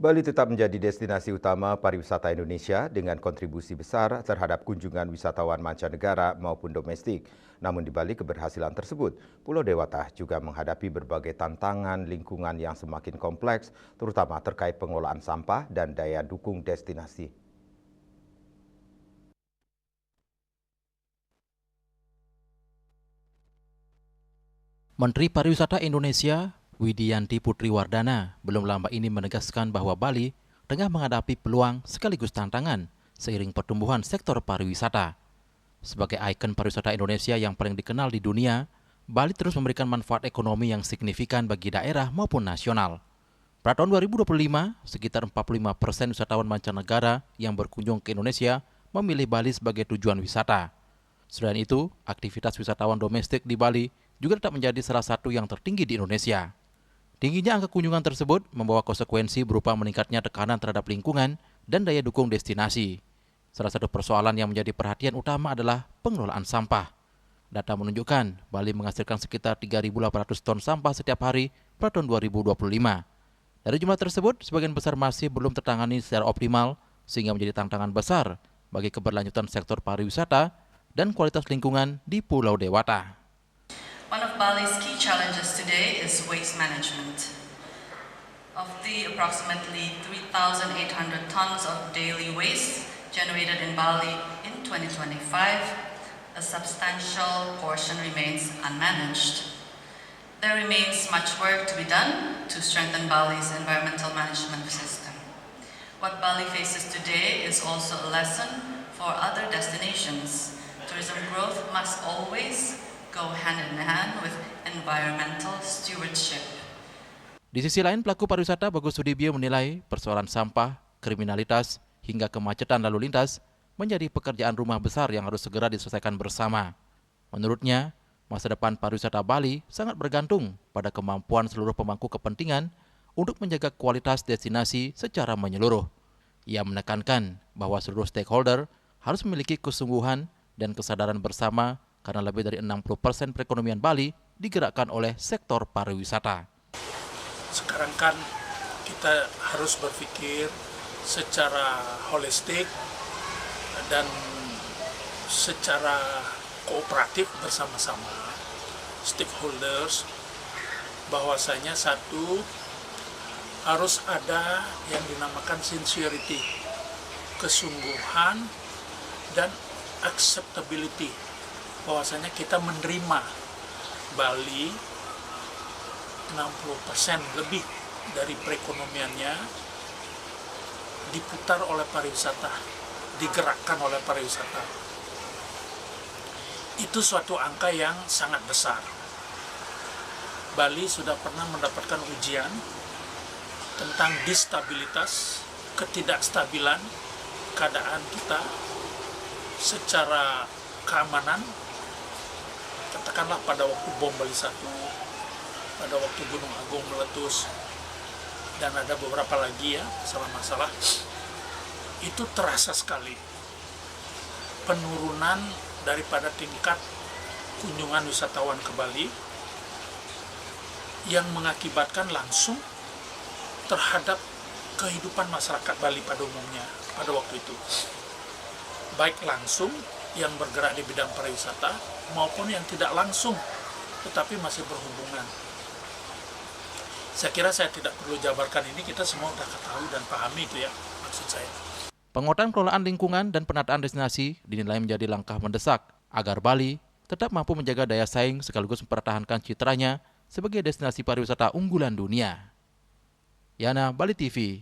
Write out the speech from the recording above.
Bali tetap menjadi destinasi utama pariwisata Indonesia dengan kontribusi besar terhadap kunjungan wisatawan mancanegara maupun domestik. Namun di balik keberhasilan tersebut, Pulau Dewata juga menghadapi berbagai tantangan lingkungan yang semakin kompleks, terutama terkait pengelolaan sampah dan daya dukung destinasi. Menteri Pariwisata Indonesia, Widianti Putriwardana, belum lama ini menegaskan bahwa Bali tengah menghadapi peluang sekaligus tantangan seiring pertumbuhan sektor pariwisata. Sebagai ikon pariwisata Indonesia yang paling dikenal di dunia, Bali terus memberikan manfaat ekonomi yang signifikan bagi daerah maupun nasional. Pada tahun 2025, sekitar 45% wisatawan mancanegara yang berkunjung ke Indonesia memilih Bali sebagai tujuan wisata. Selain itu, aktivitas wisatawan domestik di Bali juga tetap menjadi salah satu yang tertinggi di Indonesia. Tingginya angka kunjungan tersebut membawa konsekuensi berupa meningkatnya tekanan terhadap lingkungan dan daya dukung destinasi. Salah satu persoalan yang menjadi perhatian utama adalah pengelolaan sampah. Data menunjukkan Bali menghasilkan sekitar 3.800 ton sampah setiap hari pada tahun 2025. Dari jumlah tersebut, sebagian besar masih belum tertangani secara optimal sehingga menjadi tantangan besar bagi keberlanjutan sektor pariwisata dan kualitas lingkungan di Pulau Dewata. One of Bali's key challenges today is waste management. Of the approximately 3,800 tons of daily waste generated in Bali in 2025, a substantial portion remains unmanaged. There remains much work to be done to strengthen Bali's environmental management system. What Bali faces today is also a lesson for other destinations. Tourism growth must always go hand in hand with environmental stewardship. Di sisi lain, pelaku pariwisata Bagus Sudibyo menilai persoalan sampah, kriminalitas, hingga kemacetan lalu lintas menjadi pekerjaan rumah besar yang harus segera diselesaikan bersama. Menurutnya, masa depan pariwisata Bali sangat bergantung pada kemampuan seluruh pemangku kepentingan untuk menjaga kualitas destinasi secara menyeluruh. Ia menekankan bahwa seluruh stakeholder harus memiliki kesungguhan dan kesadaran bersama karena lebih dari 60% perekonomian Bali digerakkan oleh sektor pariwisata. Sekarang kan kita harus berpikir secara holistik dan secara kooperatif bersama-sama stakeholders, bahwasanya satu, harus ada yang dinamakan sincerity, kesungguhan dan acceptability, bahwasanya kita menerima Bali 60% lebih dari perekonomiannya diputar oleh pariwisata, digerakkan oleh pariwisata. Itu suatu angka yang sangat besar. Bali sudah pernah mendapatkan ujian tentang distabilitas, ketidakstabilan keadaan kita secara keamanan, katakanlah pada waktu bom Bali 1, pada waktu Gunung Agung meletus, dan ada beberapa lagi ya masalah-masalah. Itu terasa sekali penurunan daripada tingkat kunjungan wisatawan ke Bali yang mengakibatkan langsung terhadap kehidupan masyarakat Bali pada umumnya pada waktu itu, baik langsung yang bergerak di bidang pariwisata maupun yang tidak langsung tetapi masih berhubungan. Saya kira saya tidak perlu jabarkan ini, kita semua sudah ketahui dan pahami itu ya maksud saya. Penguatan pengelolaan lingkungan dan penataan destinasi dinilai menjadi langkah mendesak agar Bali tetap mampu menjaga daya saing sekaligus mempertahankan citranya sebagai destinasi pariwisata unggulan dunia. Yana, Bali TV.